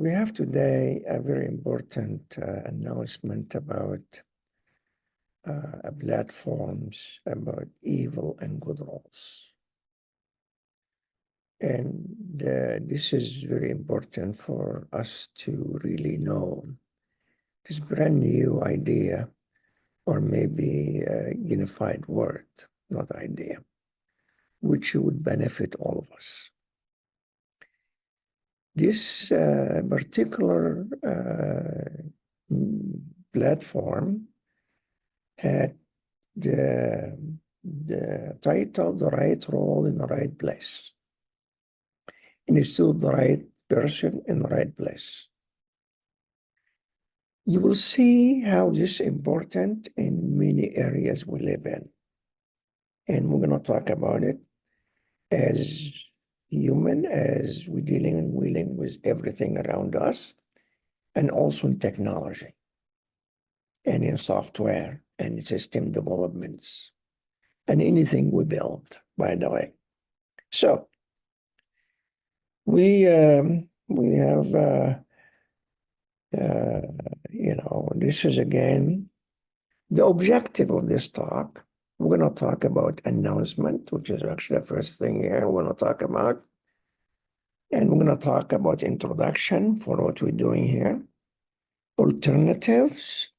We have today a very important announcement about platforms about evil and good roles. And this is very important for us to really know this brand new idea, or maybe a unified word, not idea, which would benefit all of us. This particular platform had the title, The Right Role in the Right Place. And it's still the right person in the right place. You will see how this is important in many areas we live in. And we're going to talk about it as human, as we're dealing with everything around us, and also in technology, and in software, and system developments, and anything we build, by the way. So we have, this is again, the objective of this talk. We're going to talk about announcement, which is actually the first thing here we're going to talk about. And we're going to talk about introduction for what we're doing here, alternatives,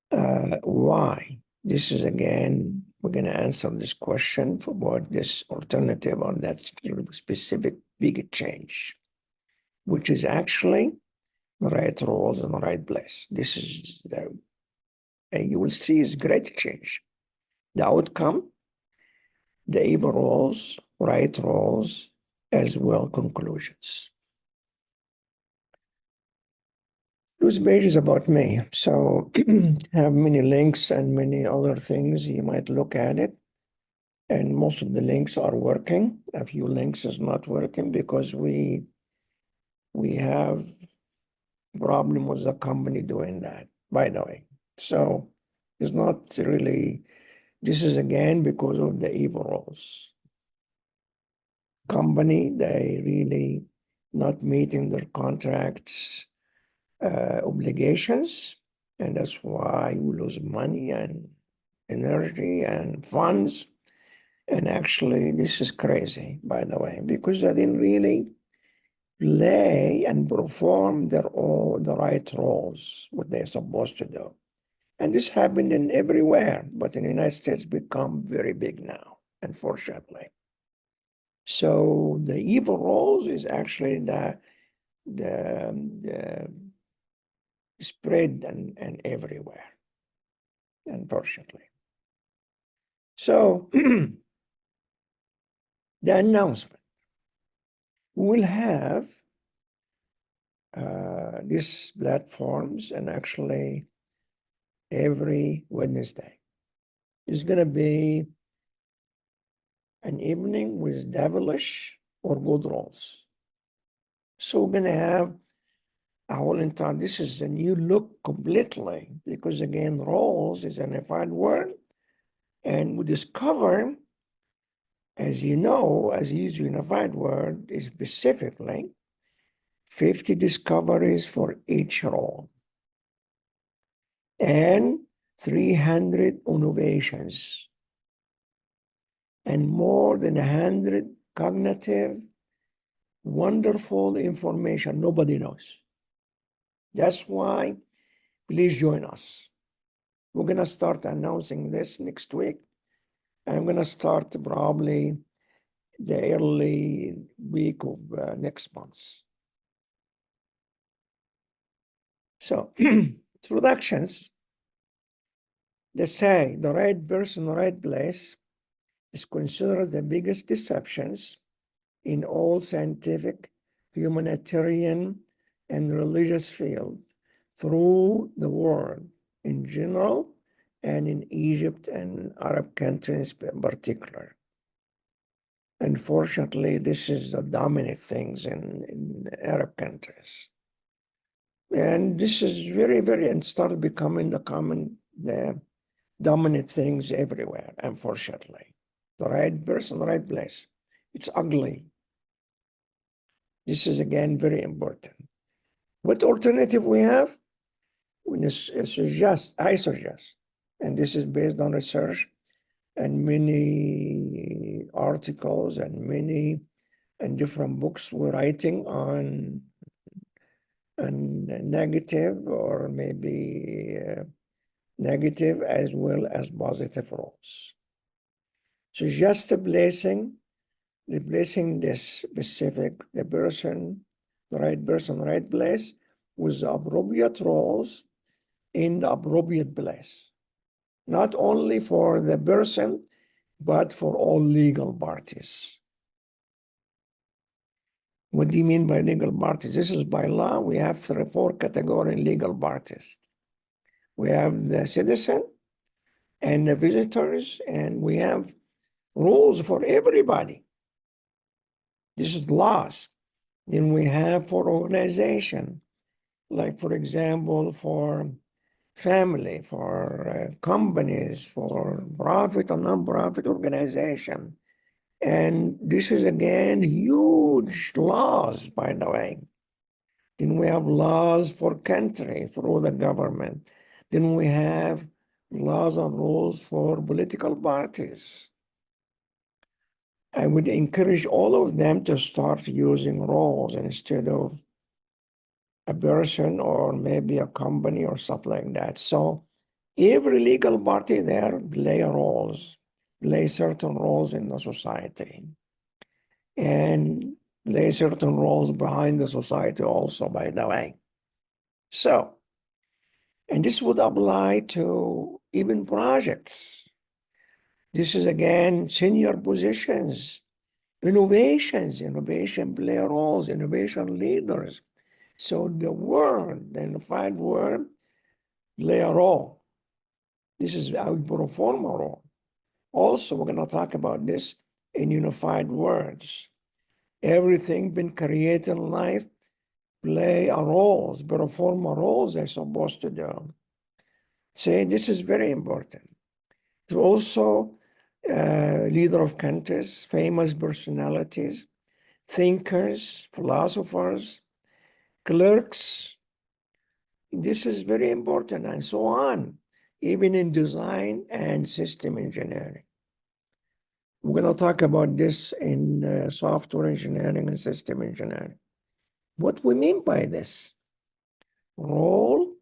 why. This is again, we're going to answer this question for about this alternative on that specific big change, which is actually the right roles in the right place. This is, and you will see is great change. The outcome, the evil roles, right roles, as well conclusions. This page is about me, so have many links and many other things. You might look at it, and most of the links are working. A few links is not working because we have problem with the company doing that, by the way. So it's not really, this is again because of the evil roles. Company, they really not meeting their contracts obligations, and that's why we lose money and energy and funds. And actually, this is crazy, by the way, because they didn't really play and perform the right roles, what they're supposed to do. And this happened in everywhere, but in the United States become very big now, unfortunately. So the evil roles is actually the spread and everywhere, unfortunately. So the announcement, we'll have these platforms, and actually every Wednesday is going to be an evening with devilish or good roles. So we're going to have a whole entire, this is a new look completely, because again, roles is a unified word, and we discover, as you know, as you use unified word, is specifically 50 discoveries for each role and 300 innovations and more than 100 cognitive, wonderful information nobody knows. That's why, please join us. We're going to start announcing this next week. I'm going to start probably the early week of next month. So, introductions. They say the right person, the right place is considered the biggest deceptions in all scientific, humanitarian, and religious field through the world in general, and in Egypt and Arab countries in particular. Unfortunately, this is the dominant things in Arab countries. And this is very, very, and started becoming the dominant things everywhere, unfortunately. The right person, the right place. It's ugly. This is, again, very important. What alternative we have? I suggest, and this is based on research and many articles and different books we're writing on negative or maybe negative as well as positive roles. So just replacing this specific, the right person, right place, with the appropriate roles in the appropriate place. Not only for the person, but for all legal parties. What do you mean by legal parties? This is by law. We have 4 category legal parties. We have the citizen and the visitors, and we have rules for everybody. This is laws. Then we have for organization, like for example, for family, for companies, for profit or non-profit organization. And this is again huge laws, by the way. Then we have laws for country through the government. Then we have laws and rules for political parties. I would encourage all of them to start using roles instead of a person or maybe a company or stuff like that. So every legal party there play certain roles in the society, and play certain roles behind the society also, by the way. So, and this would apply to even projects. This is again senior positions, innovation play roles, innovation leaders. So the unified word, play a role. This is how we perform a role. Also, we're going to talk about this in unified words. Everything been created in life play a roles, perform a roles they're supposed to do. Say this is very important. To also leader of countries, famous personalities, thinkers, philosophers, clerics. This is very important, and so on, even in design and system engineering. We're going to talk about this in software engineering and system engineering. What we mean by this? Role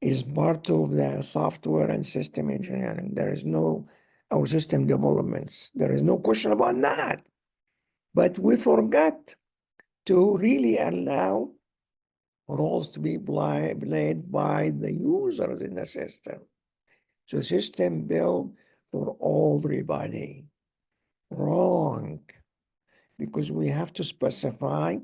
is part of the software and system engineering. There is no, our system developments. There is no question about that. But we forgot to really allow roles to be played by the users in the system. So system built for everybody. Wrong. Because we have to specify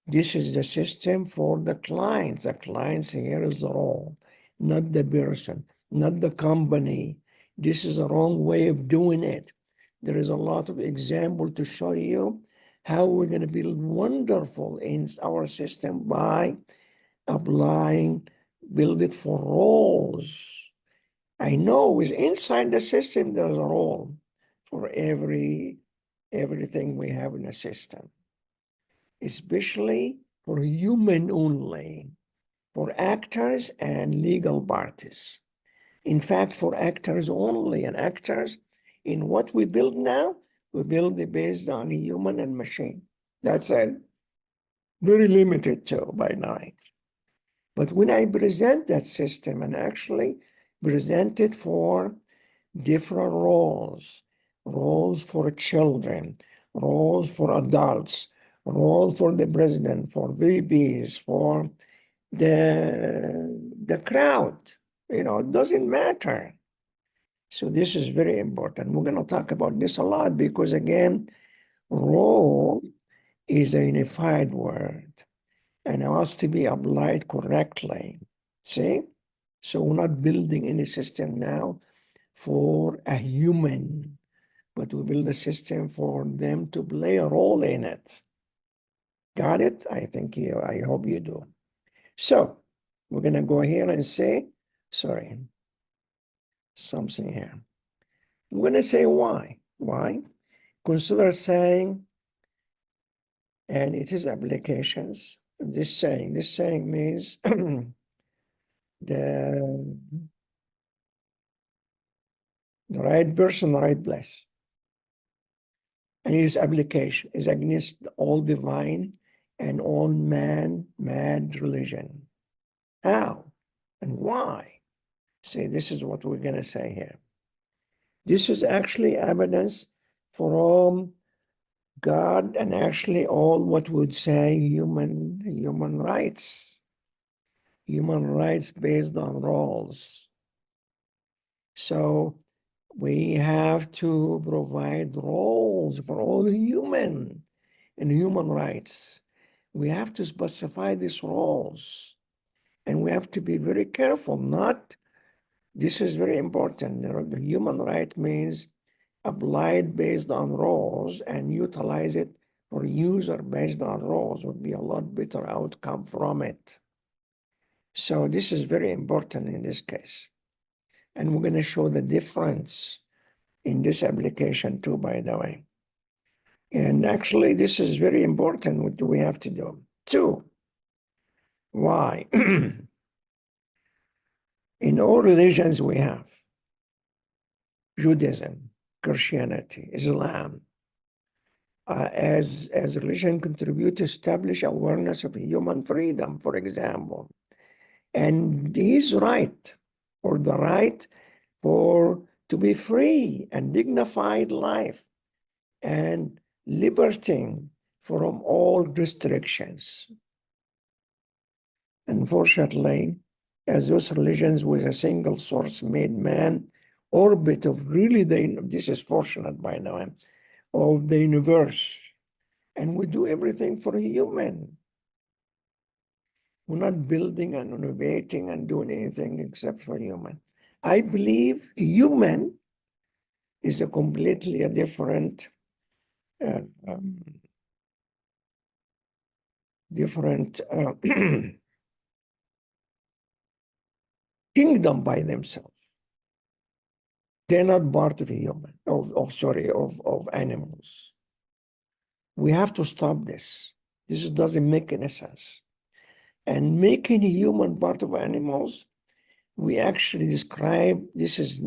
this is the system for the clients. The clients here is the role, not the person, not the company. This is a wrong way of doing it. There is a lot of example to show you how we're going to build wonderful in our system by applying, build it for roles. I know is inside the system, there's a role for everything we have in the system, especially for human only, for actors and legal parties. In fact, for actors only, and actors in what we build now, we build it based on human and machine. That's it. Very limited too by night. But when I present that system and actually present it for different roles, roles for children, roles for adults, roles for the president, for VPs, for the crowd, it doesn't matter. So this is very important. We're going to talk about this a lot because again, role is a unified word and it has to be applied correctly. See? So we're not building any system now for a human, but we build a system for them to play a role in it. Got it? I hope you do. So we're going to go here and say, sorry, something here. I'm going to say why. Why? Consider saying, and it is applications, this saying. This saying means the right person, right place. And his application is against all divine and all man-mad religion. How and why? See, this is what we're going to say here. This is actually evidence from God and actually all what would say human rights. Human rights based on roles. So we have to provide roles for all human and human rights. We have to specify these roles, and we have to be very careful. This is very important. The human right means applied based on roles and utilize it for user based on roles would be a lot better outcome from it. So this is very important in this case. And we're going to show the difference in this application too, by the way. And actually, this is very important. What do we have to do? Two, why? In all religions we have, Judaism, Christianity, Islam, as religion contribute to establish awareness of human freedom, for example. And his right, or the right to be free and dignified life and liberating from all restrictions. Unfortunately, as those religions with a single source made man orbit of really this is fortunate by the way, of the universe. And we do everything for human. We're not building and innovating and doing anything except for human. I believe human is a completely different uh, um, kingdom by themselves. They're not part of a human, of animals. We have to stop this. This doesn't make any sense. And making a human part of animals, we actually describe this is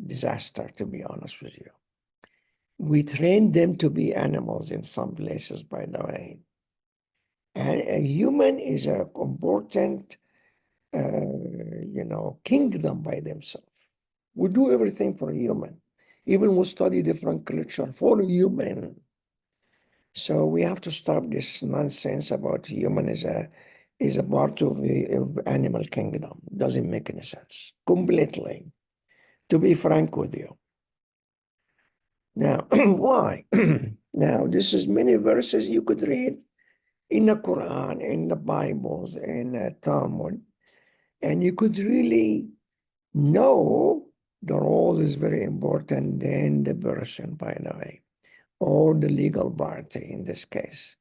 disaster, to be honest with you. We train them to be animals in some places, by the way. And a human is an important, kingdom by themselves. We do everything for human. Even we study different culture for human. So we have to stop this nonsense about human is a part of the animal kingdom. Doesn't make any sense. Completely. To be frank with you. Now, why? Now, this is many verses you could read in the Quran, in the Bibles, in the Talmud, and you could really know the role is very important than the person, by the way, or the legal party in this case.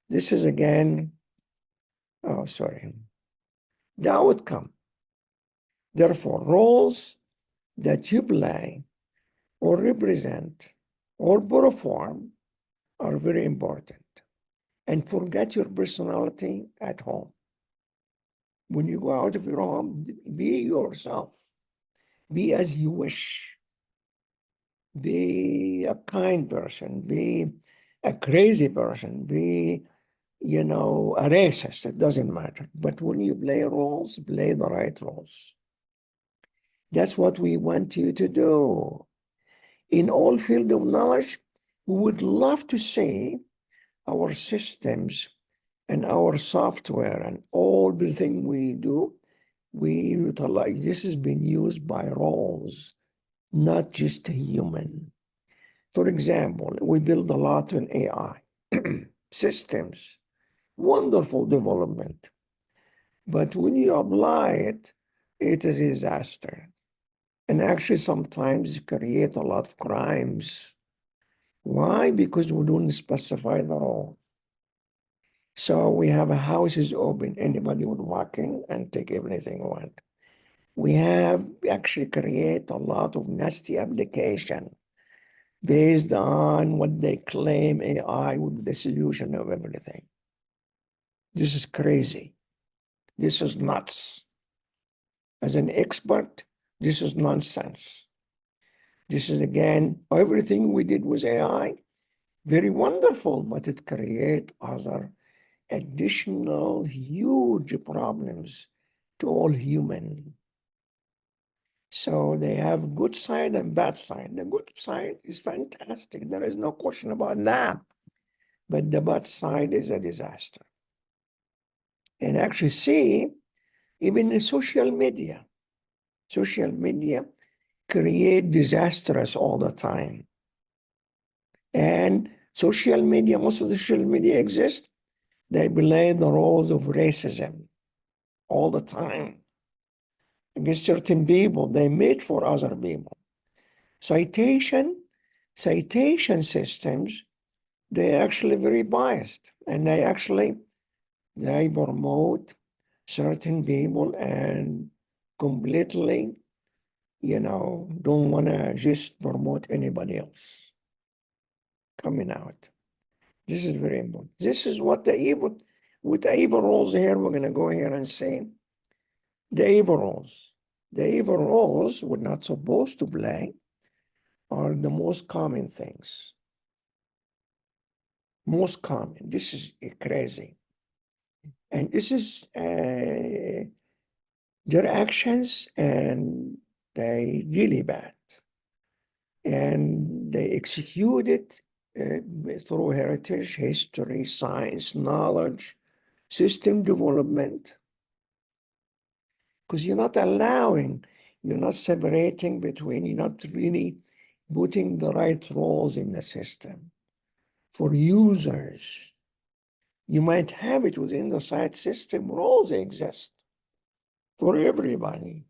This is again, the outcome. Therefore, roles that you play or represent or perform are very important. And forget your personality at home. When you go out of your home, be yourself. Be as you wish. Be a kind person. Be a crazy person. Be, a racist. It doesn't matter. But when you play roles, play the right roles. That's what we want you to do. In all field of knowledge, we would love to see our systems and our software and all the thing we do, we utilize. This has been used by roles, not just a human. For example, we build a lot in AI systems, wonderful development. But when you apply it, it is a disaster. And actually sometimes create a lot of crimes. Why? Because we don't specify the role. So we have a houses open, anybody would walk in and take everything we want. We have actually create a lot of nasty application based on what they claim AI would be the solution of everything. This is crazy. This is nuts. As an expert, this is nonsense. This is, again, everything we did with AI, very wonderful, but it creates other additional huge problems to all human. So they have good side and bad side. The good side is fantastic. There is no question about that. But the bad side is a disaster. And actually see, even in social media create disasters all the time. And social media, most of the social media exist, they play the roles of racism all the time against certain people. They made for other people. Citation systems, they're actually very biased, and they promote certain people and completely, don't want to just promote anybody else coming out. This is very important. This is what with the evil roles here, we're going to go here and say the evil roles. The evil roles we're not supposed to play are the most common things. Most common. This is crazy. And this is their actions, and they really bad. And they execute it through heritage, history, science, knowledge, system development. Because you're not separating between, you're not really putting the right roles in the system. For users, you might have it within the site system, roles exist for everybody.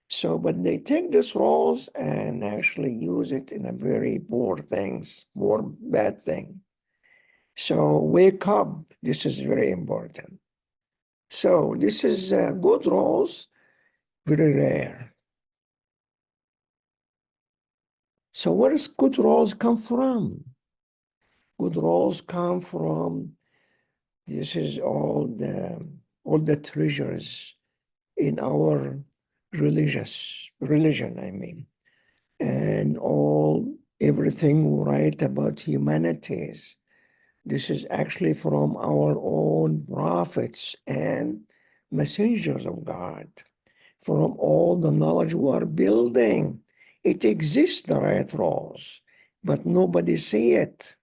So, but they take these roles and actually use it in a very poor bad thing. So wake up, this is very important. So this is good roles, very rare. So where does good roles come from? Good roles come from, this is all the treasures in our religion, I mean, and everything we write about humanities. This is actually from our own prophets and messengers of God, from all the knowledge we are building. It exists, the right roles, but nobody see it.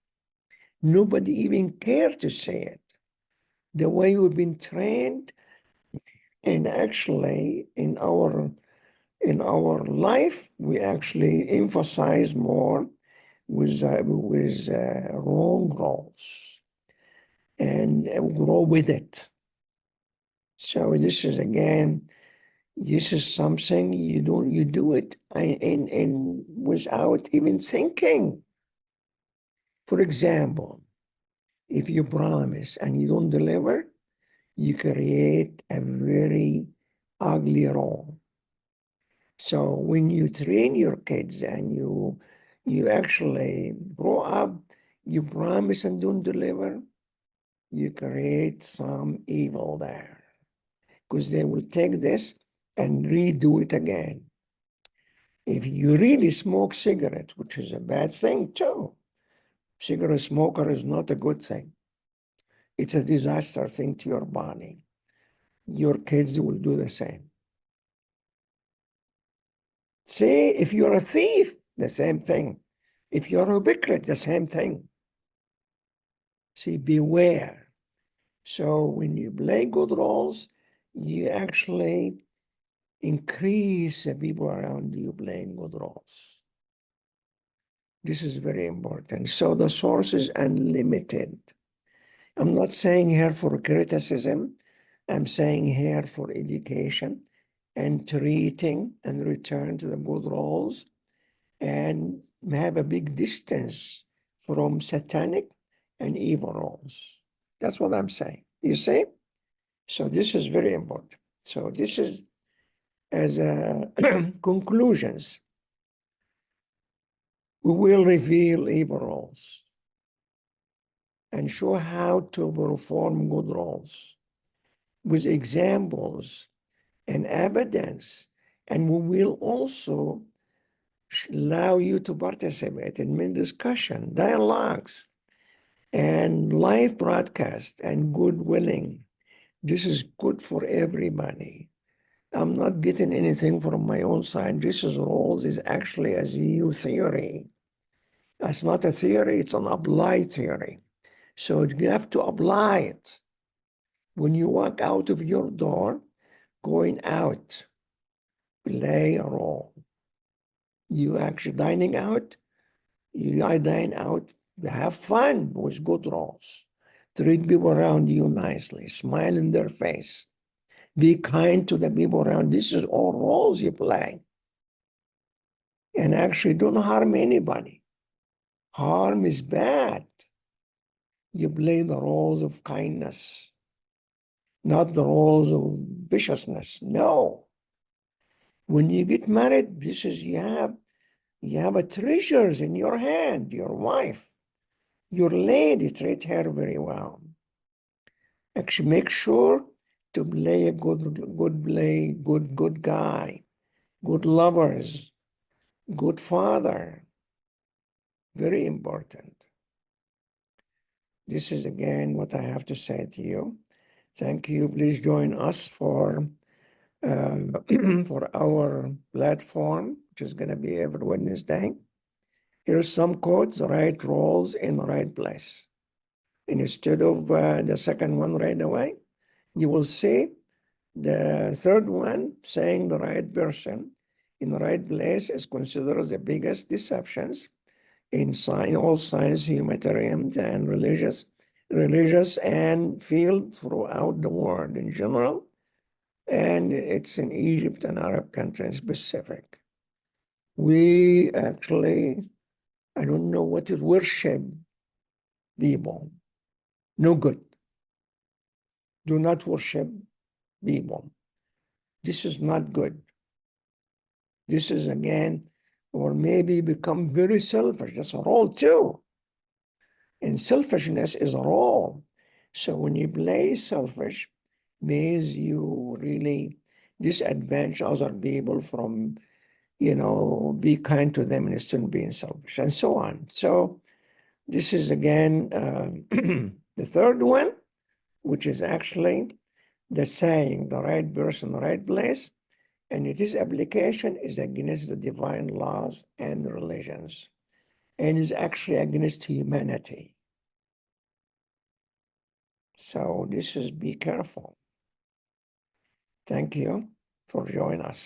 Nobody even care to say it. The way we've been trained, and actually in our life, we actually emphasize more with wrong roles and grow with it. So this is, again, this is something you do it in without even thinking. For example, if you promise and you don't deliver, you create a very ugly role. So when you train your kids and you actually grow up, you promise and don't deliver, you create some evil there, because they will take this and redo it again. If you really smoke cigarettes, which is a bad thing too, cigarette smoker is not a good thing. It's a disaster thing to your body. Your kids will do the same. Say, if you're a thief, the same thing. If you're a hypocrite, the same thing. See, beware. So when you play good roles, you actually increase the people around you playing good roles. This is very important. So the source is unlimited. I'm not saying here for criticism. I'm saying here for education and treating and return to the good roles and have a big distance from satanic and evil roles. That's what I'm saying. You see? So this is very important. So this is as conclusions. We will reveal evil roles and show how to perform good roles with examples and evidence. And we will also allow you to participate in many discussion, dialogues, and live broadcast and good willing. This is good for everybody. I'm not getting anything from my own side. Jesus' roles is actually a new theory. It's not a theory, it's an applied theory. So you have to apply it. When you walk out of your door, going out, play a role. You actually dining out, you dine out, have fun with good roles. Treat people around you nicely, smile in their face. Be kind to the people around. This is all roles you play. And actually don't harm anybody. Harm is bad. You play the roles of kindness, not the roles of viciousness. No. When you get married, this is you have a treasures in your hand, your wife, your lady, treat her very well. Actually, make sure to play a good guy, good lovers, good father. Very important. This is again what I have to say to you. Thank you. Please join us for for our platform, which is going to be every Wednesday. Here's some quotes: right roles in the right place. And instead of the second one right away, you will see the third one saying the right person in the right place is considered the biggest deceptions in all science, humanitarian, and religious and field throughout the world in general. And it's in Egypt and Arab countries specific. We actually, I don't know what is worship people. No good. Do not worship people. This is not good. This is again, or maybe become very selfish. That's a role too. And selfishness is a role. So when you play selfish, means you really disadvantage other people from, be kind to them instead of being selfish and so on. So this is again the third one, which is actually the saying, the right person, the right place. And its application is against the divine laws and the religions, and is actually against humanity. So this is be careful. Thank you for joining us.